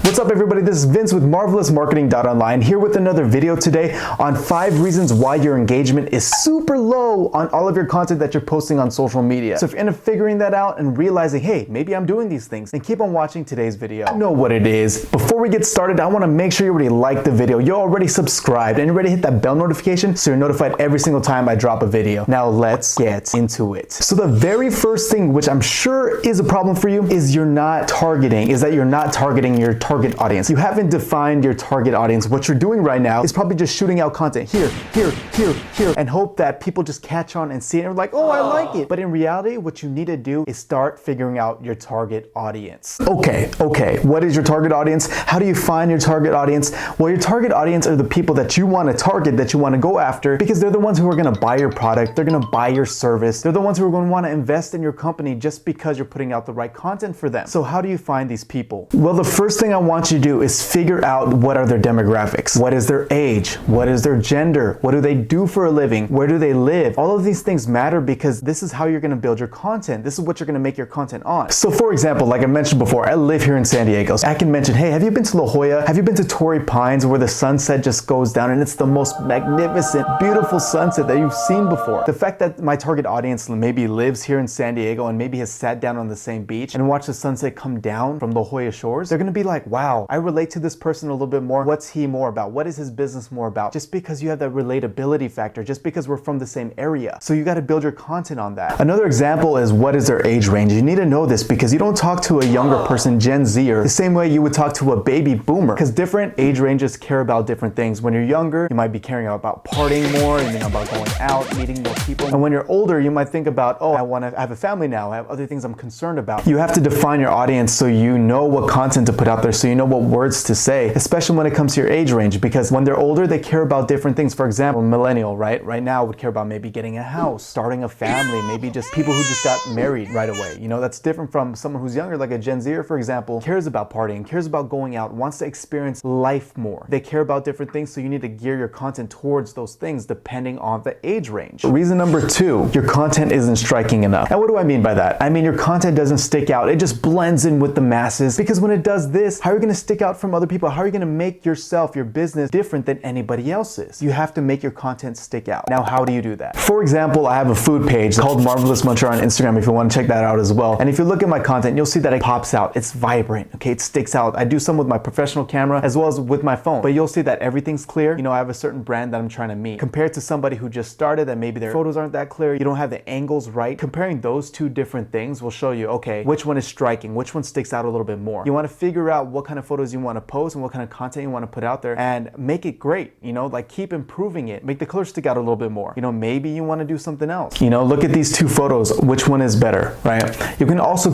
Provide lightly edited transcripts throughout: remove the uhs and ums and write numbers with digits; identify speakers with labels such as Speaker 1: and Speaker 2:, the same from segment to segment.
Speaker 1: What's up everybody, this is Vince with MarvelousMarketing.online here with another video today on 5 reasons why your engagement is super low on all of your content that you're posting on social media. So if you're into figuring that out and realizing, hey, maybe I'm doing these things, then keep on watching today's video. You know what it is. Before we get started, I want to make sure you already liked the video, you're already subscribed, and you're ready to hit that bell notification so you're notified every single time I drop a video. Now let's get into it. So the very first thing, which I'm sure is a problem for you, is you're not targeting your target audience. You haven't defined your target audience. What you're doing right now is probably just shooting out content here, and hope that people just catch on and see it and are like, oh, I like it. But in reality, what you need to do is start figuring out your target audience. Okay, what is your target audience? How do you find your target audience? Well, your target audience are the people that you want to target, that you want to go after, because they're the ones who are going to buy your product, they're going to buy your service, they're the ones who are going to want to invest in your company just because you're putting out the right content for them. So how do you find these people? Well, the first thing I want you to do is figure out what are their demographics. What is their age? What is their gender? What do they do for a living? Where do they live? All of these things matter because this is how you're going to build your content. This is what you're going to make your content on. So for example, like I mentioned before, I live here in San Diego. So I can mention, hey, have you been to La Jolla? Have you been to Torrey Pines where the sunset just goes down and it's the most magnificent, beautiful sunset that you've seen before? The fact that my target audience maybe lives here in San Diego and maybe has sat down on the same beach and watched the sunset come down from La Jolla shores, they're going to be like, wow, I relate to this person a little bit more. What's he more about? What is his business more about? Just because you have that relatability factor, just because we're from the same area. So you got to build your content on that. Another example is, what is their age range? You need to know this because you don't talk to a younger person, Gen Zer, the same way you would talk to a baby boomer, because different age ranges care about different things. When you're younger, you might be caring about partying more, and about going out, meeting more people. And when you're older, you might think about, oh, I have a family now. I have other things I'm concerned about. You have to define your audience so you know what content to put out there, so you know what words to say, especially when it comes to your age range, because when they're older, they care about different things. For example, millennial, right now would care about maybe getting a house, starting a family, maybe just people who just got married right away. You know, that's different from someone who's younger, like a Gen Zer, for example, cares about partying, cares about going out, wants to experience life more. They care about different things, so you need to gear your content towards those things depending on the age range. Reason number 2, your content isn't striking enough. And what do I mean by that? I mean, your content doesn't stick out. It just blends in with the masses, because when it does this, how are you going to stick out from other people? How are you going to make yourself, your business, different than anybody else's? You have to make your content stick out. Now, how do you do that? For example, I have a food page called Marvelous Muncher on Instagram if you want to check that out as well. And if you look at my content, you'll see that it pops out. It's vibrant, okay? It sticks out. I do some with my professional camera as well as with my phone, but you'll see that everything's clear. You know, I have a certain brand that I'm trying to meet. Compared to somebody who just started, that maybe their photos aren't that clear, you don't have the angles right. Comparing those two different things will show you, okay, which one is striking, which one sticks out a little bit more. You want to figure out what kind of photos you want to post and what kind of content you want to put out there and make it great, you know, like keep improving it, make the colors stick out a little bit more. You know, maybe you want to do something else. You know, look at these 2 photos, which one is better, right? You can also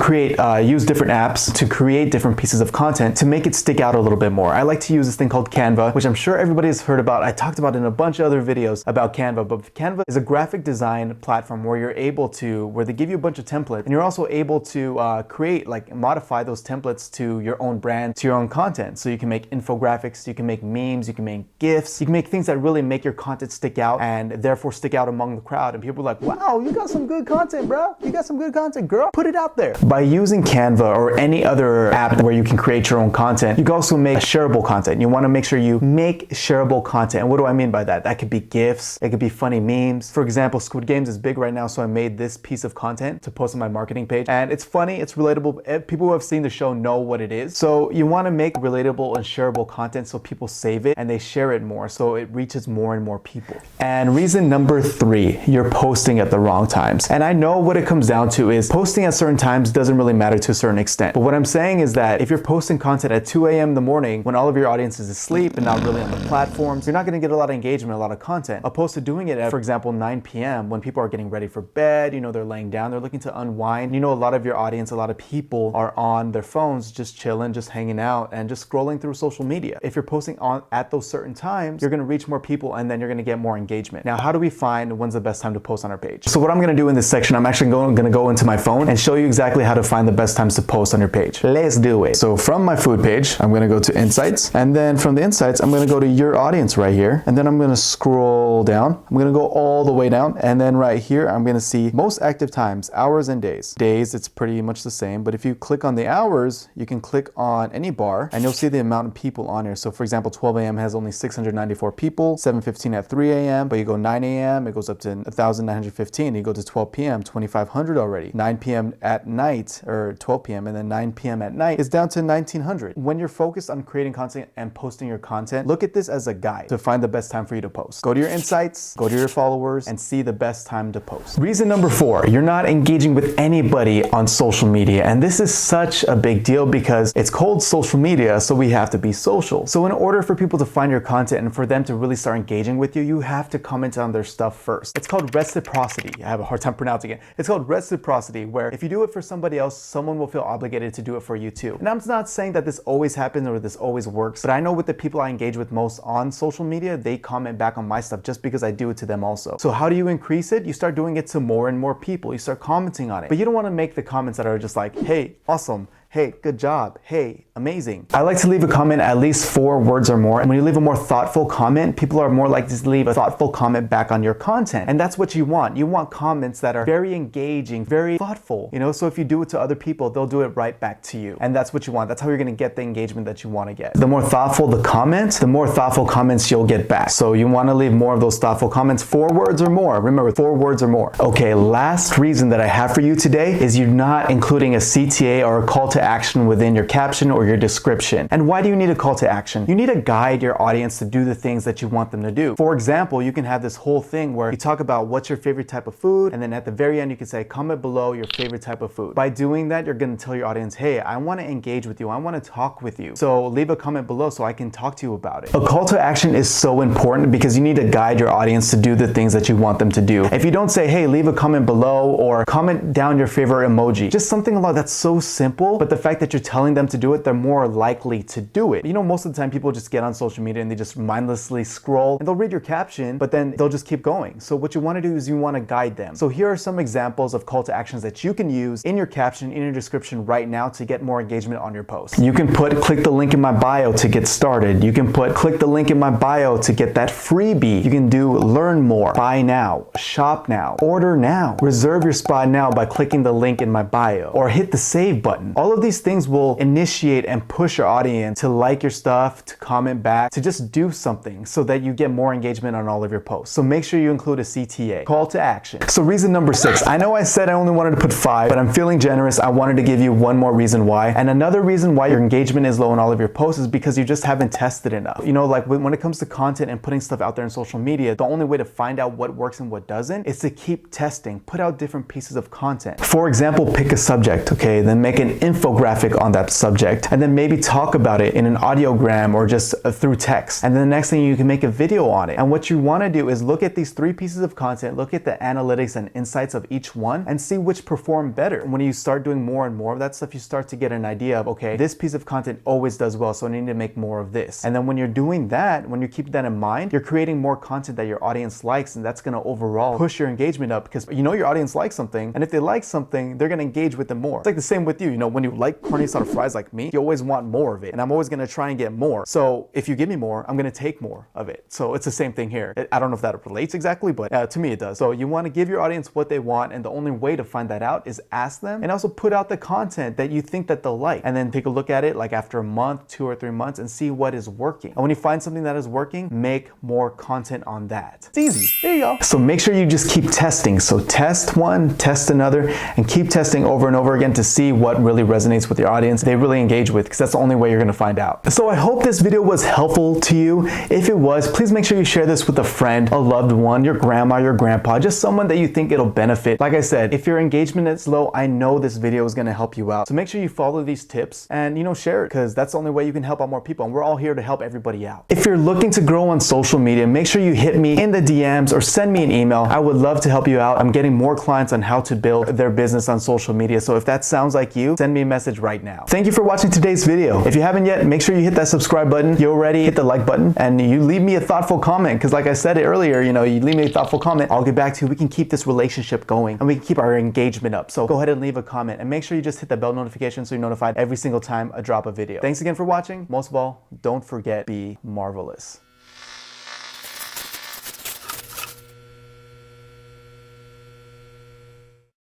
Speaker 1: use different apps to create different pieces of content to make it stick out a little bit more. I like to use this thing called Canva, which I'm sure everybody has heard about. I talked about in a bunch of other videos about Canva, but Canva is a graphic design platform where they give you a bunch of templates, and you're also able to create, like modify those templates to your own brand, to your own content. So you can make infographics, you can make memes, you can make GIFs, you can make things that really make your content stick out and therefore stick out among the crowd. And people are like, wow, you got some good content, bro. You got some good content, girl. Put it out there. By using Canva or any other app where you can create your own content, you can also make shareable content. You want to make sure you make shareable content. And what do I mean by that? That could be GIFs, it could be funny memes. For example, Squid Games is big right now, so I made this piece of content to post on my marketing page. And it's funny, it's relatable. People who have seen the show know what it is. So you want to make relatable and shareable content so people save it and they share it more, so it reaches more and more people. And reason number 3, you're posting at the wrong times. And I know what it comes down to is posting at certain times doesn't really matter to a certain extent. But what I'm saying is that if you're posting content at 2 a.m. in the morning when all of your audience is asleep and not really on the platforms, you're not going to get a lot of engagement, a lot of content, opposed to doing it at, for example, 9 p.m. when people are getting ready for bed, you know, they're laying down, they're looking to unwind. You know, a lot of your audience, a lot of people are on their phones just chilling, just hanging out and just scrolling through social media. If you're posting at those certain times, you're going to reach more people and then you're going to get more engagement. Now, how do we find when's the best time to post on our page? So what I'm going to do in this section, I'm actually going to go into my phone and show you exactly how to find the best times to post on your page. Let's do it. So from my food page, I'm going to go to Insights, and then from the Insights, I'm going to go to your audience right here, and then I'm going to scroll down. I'm going to go all the way down, and then right here, I'm going to see most active times, hours and days. Days, it's pretty much the same, but if you click on the hours, you can click on any any bar, and you'll see the amount of people on here. So for example, 12 a.m. has only 694 people, 7:15 at 3 a.m., but you go 9 a.m., it goes up to 1,915. You go to 12 p.m., 2,500 already. 9 p.m. at night, or 12 p.m., and then 9 p.m. at night is down to 1,900. When you're focused on creating content and posting your content, look at this as a guide to find the best time for you to post. Go to your insights, go to your followers, and see the best time to post. Reason number 4, you're not engaging with anybody on social media. And this is such a big deal because it's called social media, so we have to be social. So in order for people to find your content and for them to really start engaging with you, you have to comment on their stuff first. It's called reciprocity. I have a hard time pronouncing it. It's called reciprocity, where if you do it for somebody else, someone will feel obligated to do it for you too. And I'm not saying that this always happens or this always works, but I know with the people I engage with most on social media, they comment back on my stuff just because I do it to them also. So how do you increase it? You start doing it to more and more people. You start commenting on it. But you don't want to make the comments that are just like, hey, awesome. Hey, good job. Hey, amazing. I like to leave a comment at least 4 words or more. And when you leave a more thoughtful comment, people are more likely to leave a thoughtful comment back on your content. And that's what you want. You want comments that are very engaging, very thoughtful. You know, so if you do it to other people, they'll do it right back to you. And that's what you want. That's how you're going to get the engagement that you want to get. The more thoughtful the comment, the more thoughtful comments you'll get back. So you want to leave more of those thoughtful comments, 4 words or more. Remember, 4 words or more. Okay, last reason that I have for you today is you're not including a CTA or a call to action within your caption or your description. And why do you need a call to action? You need to guide your audience to do the things that you want them to do. For example, you can have this whole thing where you talk about what's your favorite type of food, and then at the very end you can say, comment below your favorite type of food. By doing that, you're going to tell your audience, hey, I want to engage with you. I want to talk with you. So leave a comment below so I can talk to you about it. A call to action is so important because you need to guide your audience to do the things that you want them to do. If you don't say, hey, leave a comment below or comment down your favorite emoji, just something along that's so simple, but the fact that you're telling them to do it, they're more likely to do it. You know, most of the time people just get on social media and they just mindlessly scroll and they'll read your caption, but then they'll just keep going. So what you want to do is you want to guide them. So here are some examples of call to actions that you can use in your caption, in your description right now to get more engagement on your post. You can put, click the link in my bio to get started. You can put, click the link in my bio to get that freebie. You can do learn more, buy now, shop now, order now, reserve your spot now by clicking the link in my bio, or hit the save button. All of these things will initiate and push your audience to like your stuff, to comment back, to just do something so that you get more engagement on all of your posts. So make sure you include a CTA, call to action. So reason number 6, I know I said I only wanted to put 5, but I'm feeling generous. I wanted to give you one more reason why. And another reason why your engagement is low on all of your posts is because you just haven't tested enough. You know, like when it comes to content and putting stuff out there in social media, the only way to find out what works and what doesn't is to keep testing, put out different pieces of content. For example, pick a subject, okay, then make an infographic on that subject, and then maybe talk about it in an audiogram or just through text. And then the next thing, you can make a video on it. And what you want to do is look at these 3 pieces of content, look at the analytics and insights of each one, and see which perform better. And when you start doing more and more of that stuff, you start to get an idea of, okay, this piece of content always does well, so I need to make more of this. And then when you're doing that, when you keep that in mind, you're creating more content that your audience likes, and that's going to overall push your engagement up, because you know your audience likes something, and if they like something, they're going to engage with them more. It's like the same with you. You know, when you like carne asada fries like me, you always want more of it, and I'm always going to try and get more. So if you give me more, I'm going to take more of it. So it's the same thing here. I don't know if that relates exactly, but to me it does. So you want to give your audience what they want, and the only way to find that out is ask them, and also put out the content that you think that they'll like, and then take a look at it like after a month, 2 or 3 months, and see what is working. And when you find something that is working, make more content on that. It's easy. There you go. So make sure you just keep testing. So test one, test another, and keep testing over and over again to see what really resonates with your audience, they really engage with, because that's the only way you're going to find out. So I hope this video was helpful to you. If it was, please make sure you share this with a friend, a loved one, your grandma, your grandpa, just someone that you think it'll benefit. Like I said, if your engagement is low, I know this video is going to help you out. So make sure you follow these tips and, you know, share it, because that's the only way you can help out more people, and we're all here to help everybody out. If you're looking to grow on social media, make sure you hit me in the DMs or send me an email. I would love to help you out. I'm getting more clients on how to build their business on social media. So if that sounds like you, send me a message right now. Thank you for watching today's video. If you haven't yet, make sure you hit that subscribe button. You already hit the like button, and you leave me a thoughtful comment, because like I said earlier, you know, you leave me a thoughtful comment, I'll get back to you. We can keep this relationship going, and we can keep our engagement up. So go ahead and leave a comment, and make sure you just hit the bell notification so you're notified every single time I drop a video. Thanks again for watching. Most of all, don't forget, be marvelous.